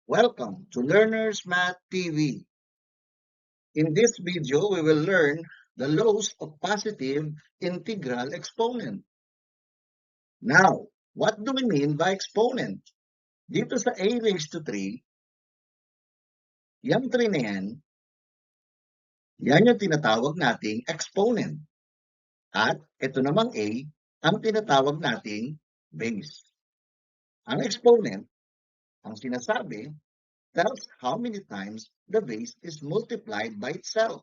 Welcome to Learners Math TV. In this video, we will learn the laws of positive integral exponent. Now, what do we mean by exponent? Dito sa a raised to 3, yung 3 na yan yung tinatawag nating exponent. At ito namang a, ang tinatawag nating base. Ang exponent, ang sinasabi, tells how many times the base is multiplied by itself.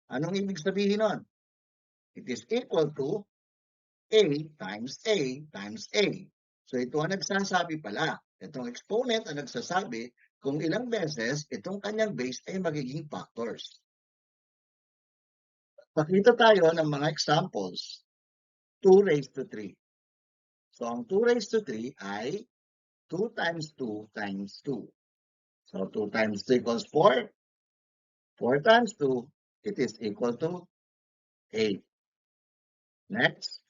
Anong ibig sabihin nun? It is equal to a times a times a. So ito ang nagsasabi pala. Itong exponent ang nagsasabi kung ilang beses itong kanyang base ay magiging factors. Pakita tayo ng mga examples. 2 raised to 3. So ang 2 raised to 3 ay 2 times 2 times 2. So 2 times 2 equals 4. 4 times 2, it is equal to 8. Next,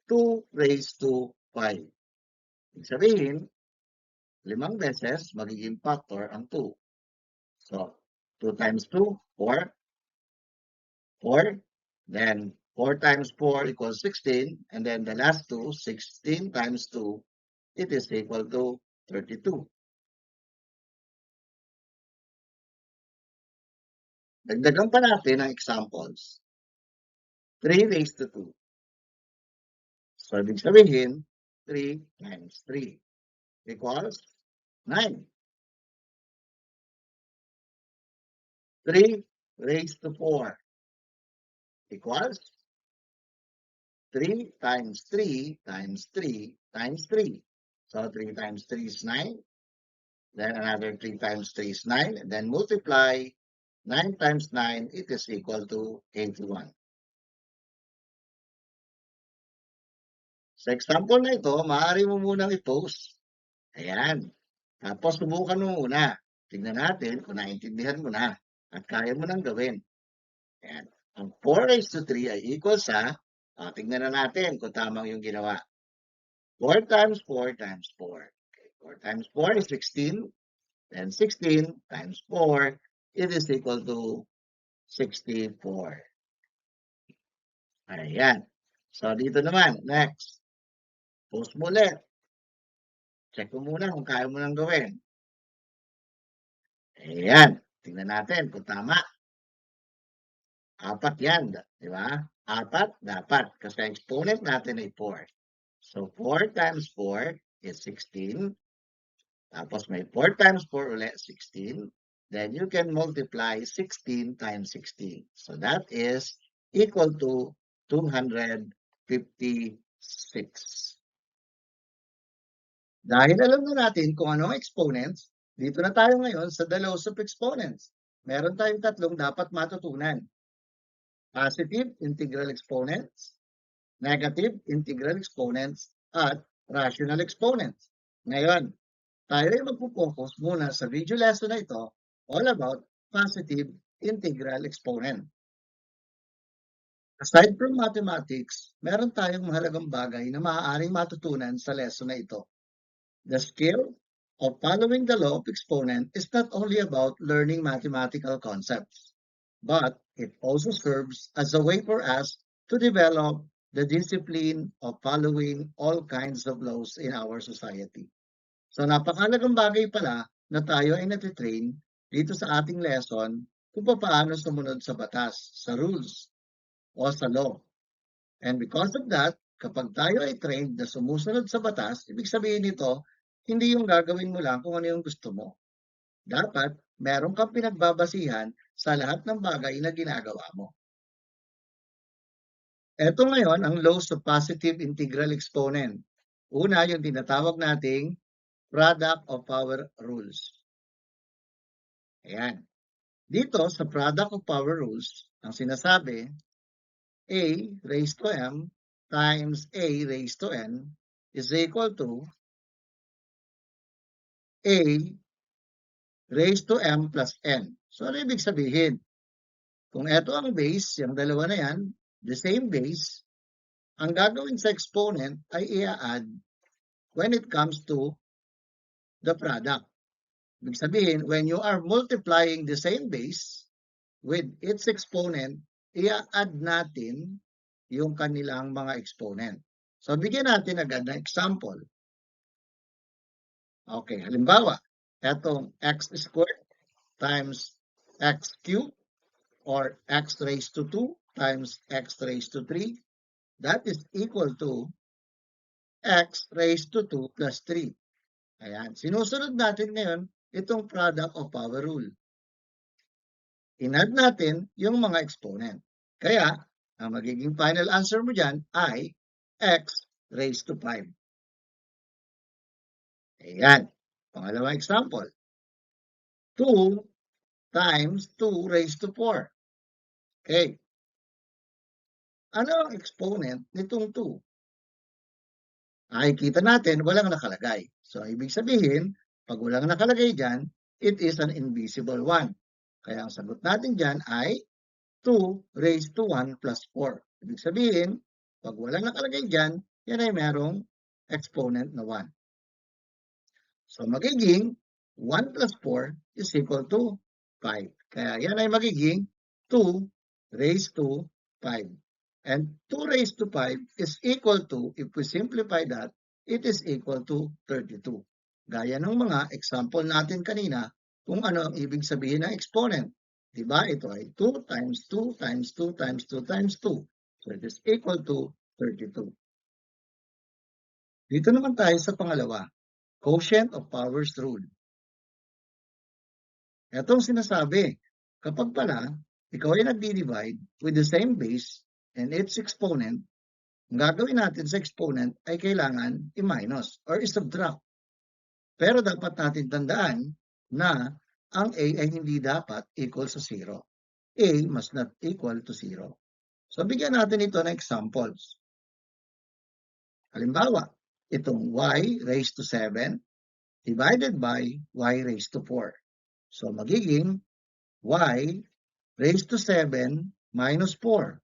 2 raised to 5. Ibig sabihin, 5 beses magiging factor ang 2. So, 2 times 2, 4. 4. Then, 4 times 4 equals 16. And then the last 2, 16 times 2, it is equal to 32. Dagdagan pa natin ang examples. 3 raised to 2. So, ibig sabihin, 3 times 3 equals 9. 3 raised to 4 equals 3 times 3 times 3 times 3. So 3 times 3 is 9. Then another 3 times 3 is 9. And then multiply 9 times 9, it is equal to 81. Sa example na ito, maaari mo munang i-post. Ayan. Tapos subukan mo muna. Tignan natin kung naintindihan mo na at kaya mo nang gawin. Ayan. Ang 4 raised to 3 ay equal sa, tignan na natin kung tamang yung ginawa. 4 times 4 times 4. Okay. 4 times 4 is 16. Then 16 times 4, it is equal to 64. Ayan. So, dito naman, next. Post mo ulit. Check mo muna kung kaya mo nang gawin. Ayan. Tingnan natin kung tama. 4 yan. Di ba? 4 dapat. Kasi ang exponent natin ay 4. So, 4 times 4 is 16. Tapos may 4 times 4 ulit, 16. Then you can multiply 16 times 16. So that is equal to 256. Dahil alam na natin kung ano ang exponents, dito na tayo ngayon sa the laws of exponents. Meron tayong tatlong dapat matutunan. Positive integral exponents, negative integral exponents, at rational exponents. Ngayon, tayo ay magpo-focus muna sa video lesson na ito all about positive integral exponent. Aside from mathematics, meron tayong mahalagang bagay na maaaring matutunan sa lesson na ito. The skill of following the law of exponent is not only about learning mathematical concepts, but it also serves as a way for us to develop the discipline of following all kinds of laws in our society. So napakalagang bagay pala na tayo ay natitrain dito sa ating lesson kung paano sumunod sa batas, sa rules, o sa law. And because of that, kapag tayo ay trained na sumusunod sa batas, ibig sabihin nito, hindi yung gagawin mo lang kung ano yung gusto mo. Dapat, meron kang pinagbabasihan sa lahat ng bagay na ginagawa mo. Ito ngayon ang laws of positive integral exponent. Una, yung tinatawag nating product of power rules. Ayan. Dito sa product of power rules, ang sinasabi, a raised to m times a raised to n is equal to a raised to m plus n. So, ano ibig sabihin? Kung ito ang base, yung dalawa na yan, the same base, ang gagawin sa exponent ay i-add when it comes to the product. Ibig sabihin, when you are multiplying the same base with its exponent, i-add natin yung kanilang mga exponent. So, bigyan natin agad ng example. Okay, halimbawa, etong x squared times x cubed or x raised to 2 times x raised to 3, that is equal to x raised to 2 plus 3. Ayan, sinusunod natin ngayon itong product of power rule. In-add natin yung mga exponent. Kaya, ang magiging final answer mo dyan ay x raised to 5. Ayan, pangalawang example. 2 times 2 raised to 4. Okay. Ano ang exponent nitong 2? Ay, kita natin, walang nakalagay. So, ibig sabihin, pag walang nakalagay dyan, it is an invisible one. Kaya ang sagot natin dyan ay 2 raised to 1 plus 4. Ibig sabihin, pag walang nakalagay dyan, yan ay merong exponent na 1. So, magiging 1 plus 4 is equal to 5. Kaya yan ay magiging 2 raised to 5. And 2 raised to 5 is equal to, if we simplify that, it is equal to 32. Gaya ng mga example natin kanina kung ano ang ibig sabihin ng exponent. Diba? Ito ay 2 times 2 times 2 times 2 times 2. So it is equal to 32. Dito naman tayo sa pangalawa, quotient of powers rule. Itong sinasabi, kapag pala ikaw ay nagdi-divide with the same base and its exponent, ang gagawin natin sa exponent ay kailangan i-minus or i-subtract. Pero dapat natin tandaan na ang A ay hindi dapat equal sa 0. A must not equal to 0. So, bigyan natin ito ng examples. Halimbawa, itong y raised to 7 divided by y raised to 4. So, magiging y raised to 7 minus 4.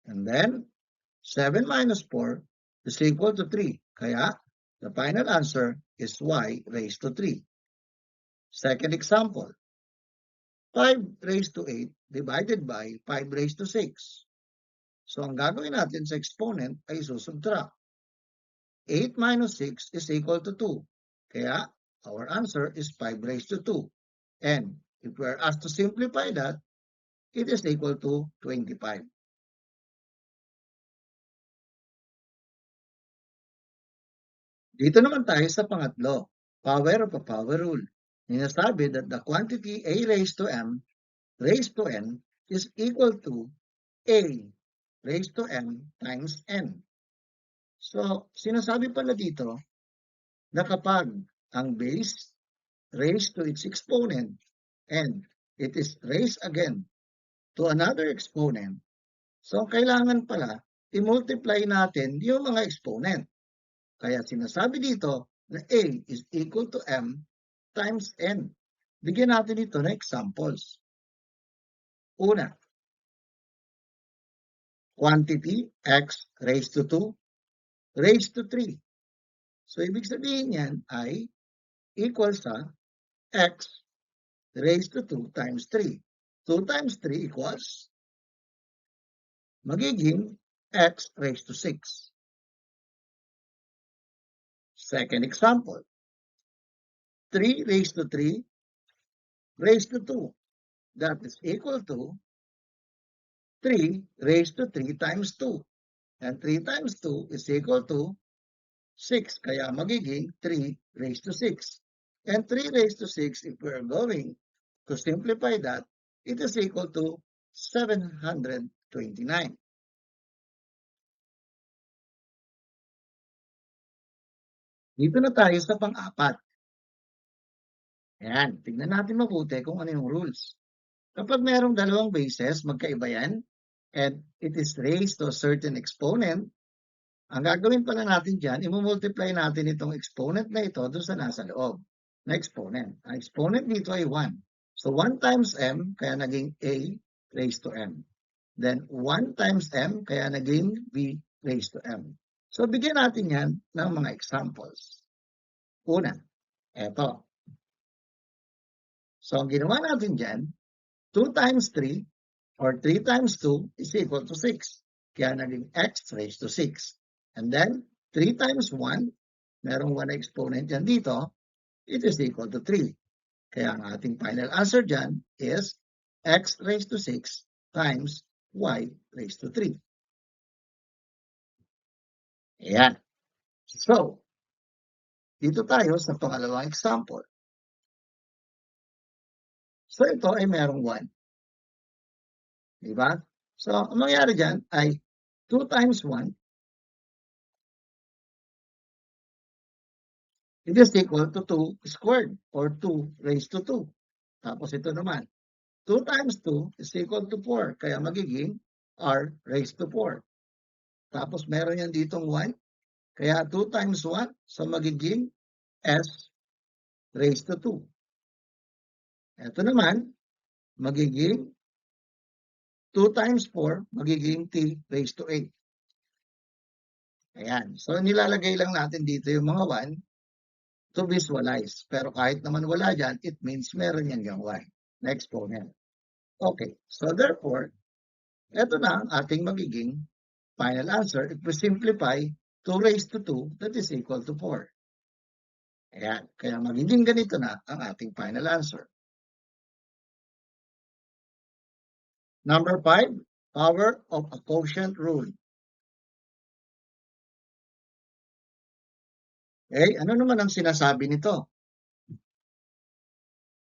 And then, 7 minus 4 is equal to 3. Kaya, the final answer is y raised to 3. Second example, 5 raised to 8 divided by 5 raised to 6. So, ang gagawin natin sa exponent ay susubtract. 8 minus 6 is equal to 2. Kaya, our answer is 5 raised to 2. And if we are asked to simplify that, it is equal to 25. Dito naman tayo sa pangatlo, power of a power rule. Sinasabi that the quantity a raised to m raised to n is equal to a raised to m times n. So, sinasabi pala dito na kapag ang base raised to its exponent and it is raised again to another exponent, so kailangan pala i-multiply natin yung mga exponent. Kaya sinasabi dito na a is equal to m times n. Bigyan natin ito ng examples. Una, quantity x raised to 2 raised to 3. So, ibig sabihin yan ay equal sa x raised to 2 times 3. 2 times 3 equals magiging x raised to 6. Second example, 3 raised to 3 raised to 2. That is equal to 3 raised to 3 times 2. And 3 times 2 is equal to 6. Kaya magiging 3 raised to 6. And 3 raised to 6, if we are going to simplify that, it is equal to 729. Dito na tayo sa pang-apat. Ayan, tignan natin mabuti kung ano yung rules. Kapag mayroong dalawang bases, magkaiba yan, and it is raised to a certain exponent, ang gagawin pala natin dyan, i-multiply natin itong exponent na ito doon sa nasa loob na exponent. Ang exponent dito ay 1. So, 1 times m, kaya naging a raised to m. Then, 1 times m, kaya naging b raised to m. So, bigyan natin yan ng mga examples. Una, eto. So, ang ginawa natin dyan, 2 times 3 or 3 times 2 is equal to 6. Kaya naging x raised to 6. And then, 3 times 1, merong 1 exponent yan dito, it is equal to 3. Kaya ang ating final answer dyan is x raised to 6 times y raised to 3. Ayan. So, dito tayo sa pangalawang example. So, ito ay merong 1. Diba? So, ang mangyari dyan ay 2 times 1 it is equal to 2 squared or 2 raised to 2. Tapos ito naman, 2 times 2 is equal to 4. Kaya magiging r raised to 4. Tapos meron yan ditong 1. Kaya 2 times 1, so magiging s raised to 2. Ito naman, magiging 2 times 4, magiging t raised to 8. Ayan. So, nilalagay lang natin dito yung mga 1 to visualize. Pero kahit naman wala dyan, it means meron yan yung y na exponent. Okay. So, therefore, ito na ang ating magiging final answer. If we simplify 2 raised to 2, that is equal to 4. Ayan. Kaya magiging ganito na ang ating final answer. Number 5, power of a quotient rule. Ano naman ang sinasabi nito?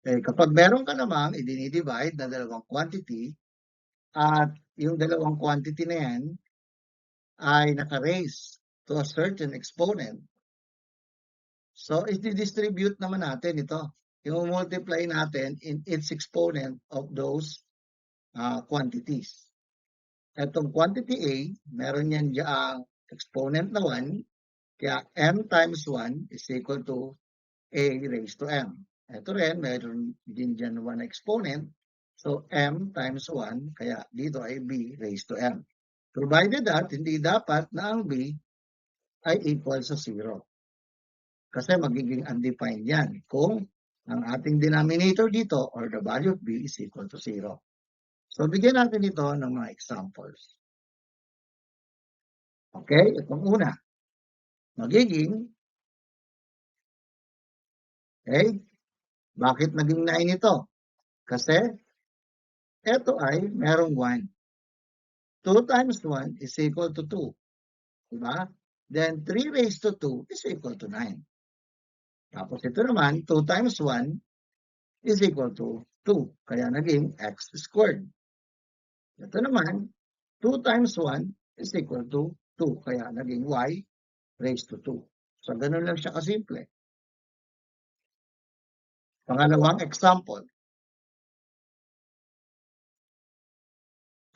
Kapag meron ka namang i-divide na dalawang quantity at yung dalawang quantity na yan ay naka-raise to a certain exponent, so i-distribute naman natin ito. Yung multiply natin in its exponent of those quantities. Itong quantity A, meron yan diyang exponent na 1, kaya m times 1 is equal to a raised to m. Ito rin, meron din dyan 1 exponent. So, m times 1, kaya dito ay b raised to m. Provided that, hindi dapat na ang b ay equal sa 0. Kasi magiging undefined yan kung ang ating denominator dito or the value of b is equal to 0. So, bigyan natin ito ng mga examples. Okay, itong una. Magiging, okay, bakit naging 9 ito? Kasi, ito ay merong 1. 2 times 1 is equal to 2. Diba? Then, 3 raised to 2 is equal to 9. Tapos ito naman, 2 times 1 is equal to 2. Kaya naging x squared. Ito naman, 2 times 1 is equal to 2. Kaya naging y raised to 2. So, ganun lang siya kasimple. Pangalawang example.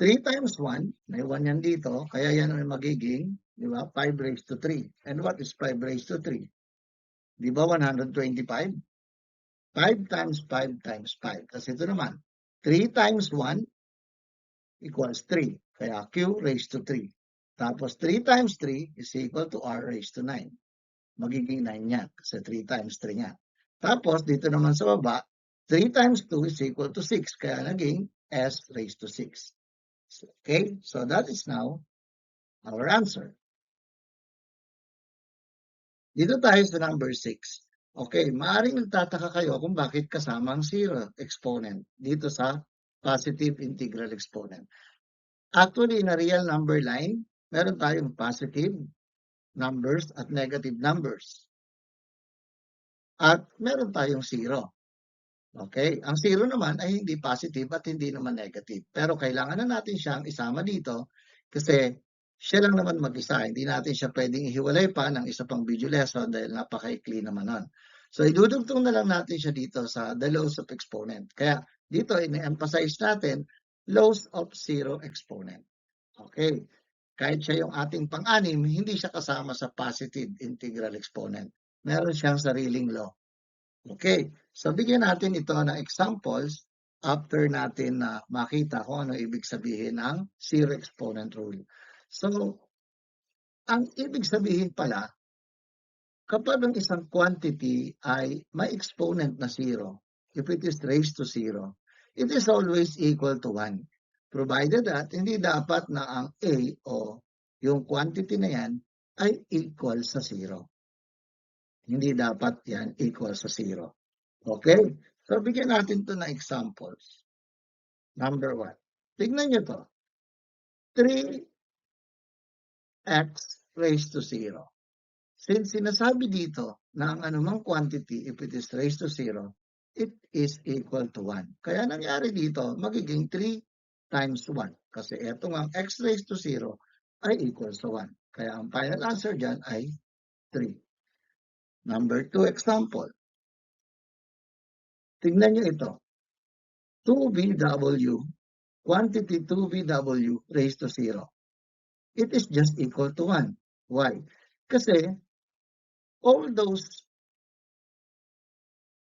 3 times 1, may 1 yan dito, kaya yan ay magiging, di ba, 5 raised to 3. And what is 5 raised to 3? Di ba 125? 5 times 5 times 5. Kasi ito naman, 3 times 1 equals 3. Kaya q raised to 3. Tapos 3 times 3 is equal to r raised to 9. Magiging 9 yan kasi 3 times 3 yan. Tapos dito naman sa baba, 3 times 2 is equal to 6. Kaya naging s raised to 6. Okay, so that is now our answer. Dito tayo sa number 6. Okay, maaaring nagtataka kayo kung bakit kasama ang 0 exponent dito sa positive integral exponent. Actually, in a real number line, meron tayong positive numbers at negative numbers. At meron tayong 0. Okay, ang 0 naman ay hindi positive at hindi naman negative. Pero kailangan na natin siyang isama dito kasi siya lang naman mag-isa. Hindi natin siya pwedeng ihiwalay pa ng isa pang video lesson dahil napaka-ikli naman nun. So, idudugtong na lang natin siya dito sa the laws of exponent. Kaya dito, ine-emphasize natin laws of 0 exponent. Okay, kahit siya yung ating pang-anim, hindi siya kasama sa positive integral exponent. Meron siyang sariling law. Okay, so bigyan natin ito ng examples after natin na makita kung ano ibig sabihin ng 0 exponent rule. So, ang ibig sabihin pala, kapag ang isang quantity ay may exponent na 0, if it is raised to 0, it is always equal to 1. Provided that hindi dapat na ang A o yung quantity na yan ay equal sa 0. Hindi dapat yan equal sa 0. Okay? So, bigyan natin to na examples. Number 1. Tignan nyo to. 3x raised to 0. Since sinasabi dito na ang anumang quantity, if it is raised to 0, it is equal to 1. Kaya nangyari dito, magiging 3 times 1. Kasi etong ang x raised to 0 ay equal sa 1. Kaya ang final answer dyan ay 3. Number 2 example. Tingnan nyo ito. 2VW, quantity 2VW raised to 0. It is just equal to 1. Why? Kasi all those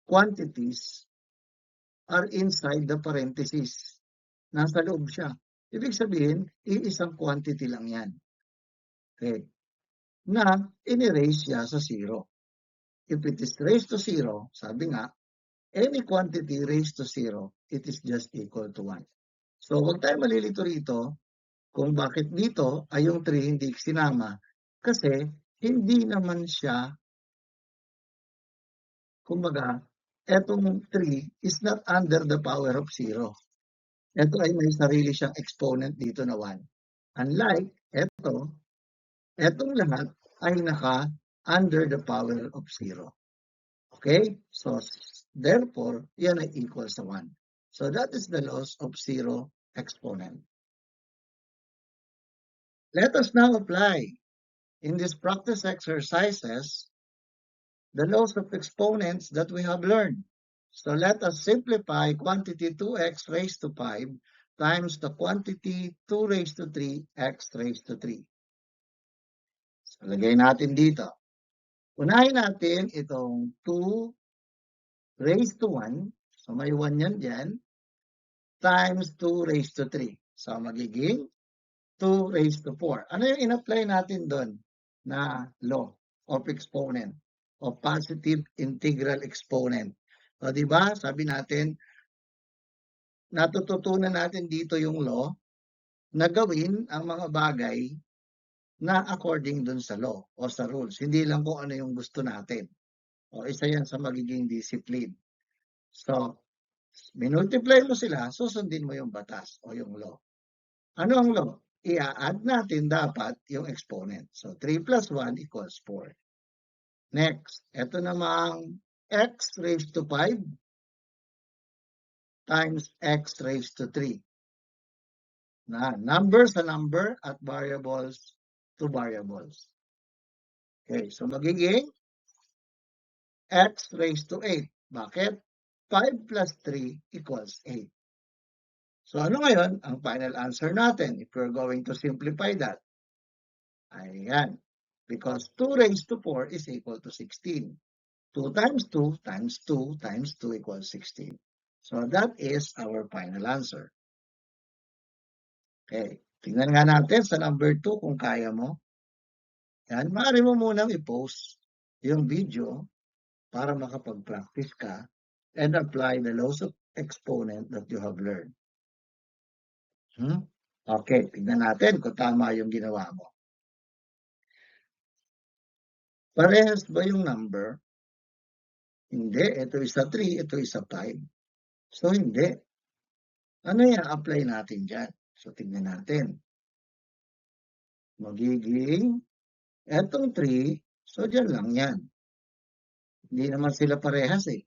quantities are inside the parentheses. Nasa loob siya. Ibig sabihin, iisang quantity lang yan. Okay. Na in-erase siya sa 0. If it is raised to 0, sabi nga, any quantity raised to 0, it is just equal to 1. So, huwag tayo malilito rito kung bakit dito ay yung 3 hindi sinama. Kasi, hindi naman siya, kumbaga, etong 3 is not under the power of 0. Ito ay may sarili siyang exponent dito na 1. Unlike, etong lahat ay under the power of 0. Okay? So, therefore, yan ay equal sa 1. So, that is the laws of 0 exponent. Let us now apply in these practice exercises the laws of exponents that we have learned. So, let us simplify quantity 2x raised to 5 times the quantity 2 raised to 3x raised to 3. So, lagay natin dito. Unahin natin itong 2 raised to 1. So, may 1 yan dyan. Times 2 raised to 3. So, magiging 2 raised to 4. Ano yung in-apply natin doon na law of exponent o positive integral exponent? So, di ba? Sabi natin, natututunan natin dito yung law na gawin ang mga bagay na according dun sa law o sa rules. Hindi lang kung ano yung gusto natin. O isa yan sa magiging discipline. So, minultiply mo sila, susundin mo yung batas o yung law. Ano ang law? I-add natin dapat yung exponent. So, 3 plus 1 equals 4. Next, ito namang x raised to 5 times x raised to 3. Na number sa number at variables to variables. Okay, so magiging x raised to 8. Bakit? 5 plus 3 equals 8. So ano ngayon ang final answer natin if we're going to simplify that? Ayan. Because 2 raised to 4 is equal to 16. 2 times 2 times 2 times 2 equals 16. So that is our final answer. Okay. Tingnan nga natin sa number 2 kung kaya mo. Yan. Maaari mo munang i-post yung video para makapag-practice ka and apply the laws of exponent that you have learned. Okay, tignan natin kung tama yung ginawa mo. Parehas ba yung number? Hindi. Ito isa 3, ito isa 5. So, hindi. Ano yung apply natin dyan? So, tignan natin. Magiging, etong 3, so dyan lang yan. Hindi naman sila parehas eh.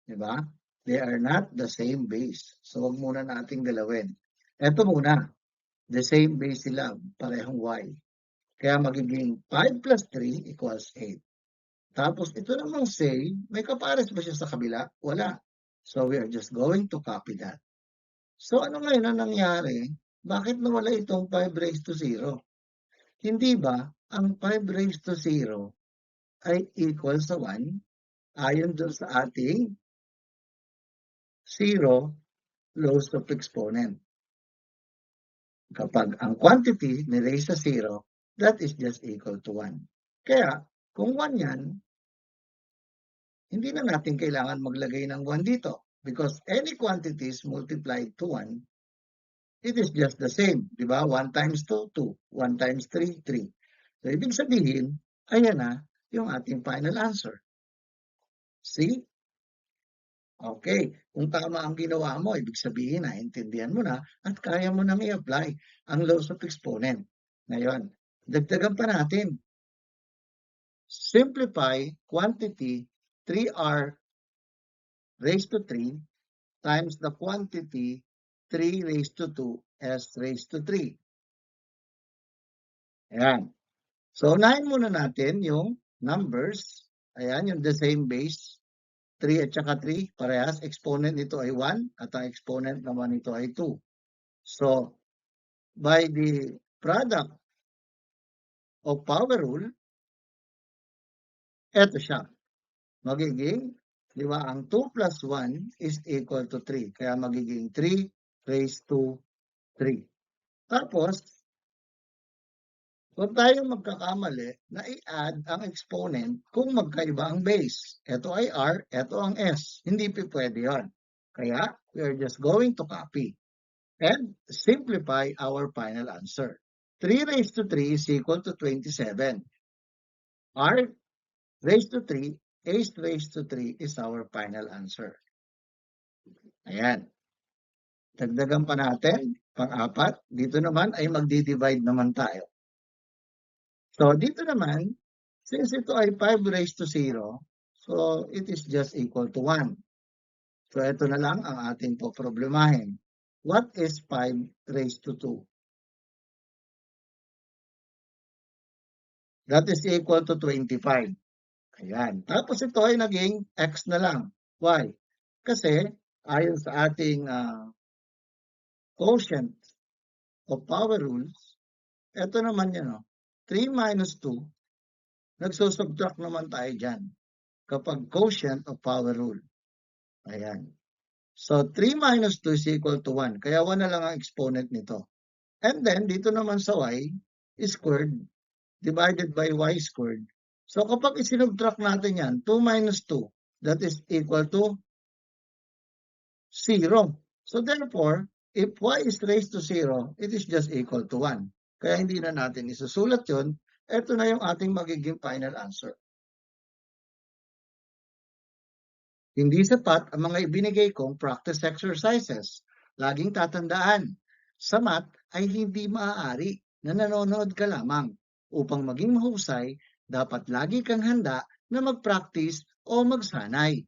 Diba? They are not the same base. So, huwag muna nating galawin. Ito muna. The same base sila, parehong y. Kaya magiging 5 plus 3 equals 8. Tapos ito namang say, may kapares ba siya sa kabila? Wala. So we are just going to copy that. So ano ngayon ang nangyari? Bakit nawala itong 5 raised to 0? Hindi ba ang 5 raised to 0 ay equal sa 1 ayon doon sa ating 0 laws of exponent? Kapag ang quantity ni-raise sa 0, that is just equal to 1. Kaya, kung 1 yan, hindi na natin kailangan maglagay ng 1 dito. because any quantities multiplied to 1, it is just the same. Di ba? 1 times 2, 2. 1 times 3, 3. So, ibig sabihin, ayan na yung ating final answer. See? Okay. Kung tama ang ginawa mo, ibig sabihin, naintindihan mo na at kaya mo nang i-apply ang laws of exponent. Ngayon, dagdagan pa natin. Simplify quantity 3r raised to 3 times the quantity 3 raised to 2 s raised to 3. Ayan. So, unahin muna natin yung numbers. Ayan, yung the same base. 3 at saka 3, parehas. Exponent nito ay 1 at ang exponent naman nito ay 2. So, by the product of power rule, eto siya. Magiging, di ba, ang 2 plus 1 is equal to 3. Kaya magiging 3 raised to 3. Tapos, huwag tayong magkakamali na i-add ang exponent kung magkaiba ang base. Ito ay R, ito ang S. Hindi pwede yun. Kaya, we are just going to copy and simplify our final answer. 3 raised to 3 is equal to 27. R raised to 3, S raised to 3 is our final answer. Ayan. Dagdagan pa natin, pang-apat. Dito naman ay magdi-divide naman tayo. So, dito naman, since ito ay 5 raised to 0, so it is just equal to 1. So, ito na lang ang ating poproblemahin. What is 5 raised to 2? That is equal to 25. Ayan. Tapos ito ay naging x na lang. Why? Kasi, ayon sa ating quotient of power rules, ito naman yan, 3 minus 2, nagsusubtract naman tayo dyan kapag quotient of power rule. Ayan. So, 3 minus 2 is equal to 1. Kaya 1 na lang ang exponent nito. And then, dito naman sa y, squared divided by y squared. So, kapag isinubtract natin yan, 2 minus 2, that is equal to 0. So, therefore, if y is raised to 0, it is just equal to 1. Kaya hindi na natin isusulat yun. Ito na yung ating magiging final answer. Hindi sapat ang mga ibinigay kong practice exercises. Laging tatandaan, sa math ay hindi maaari na nanonood ka lamang. Upang maging mahusay, dapat lagi kang handa na mag-practice o magsanay.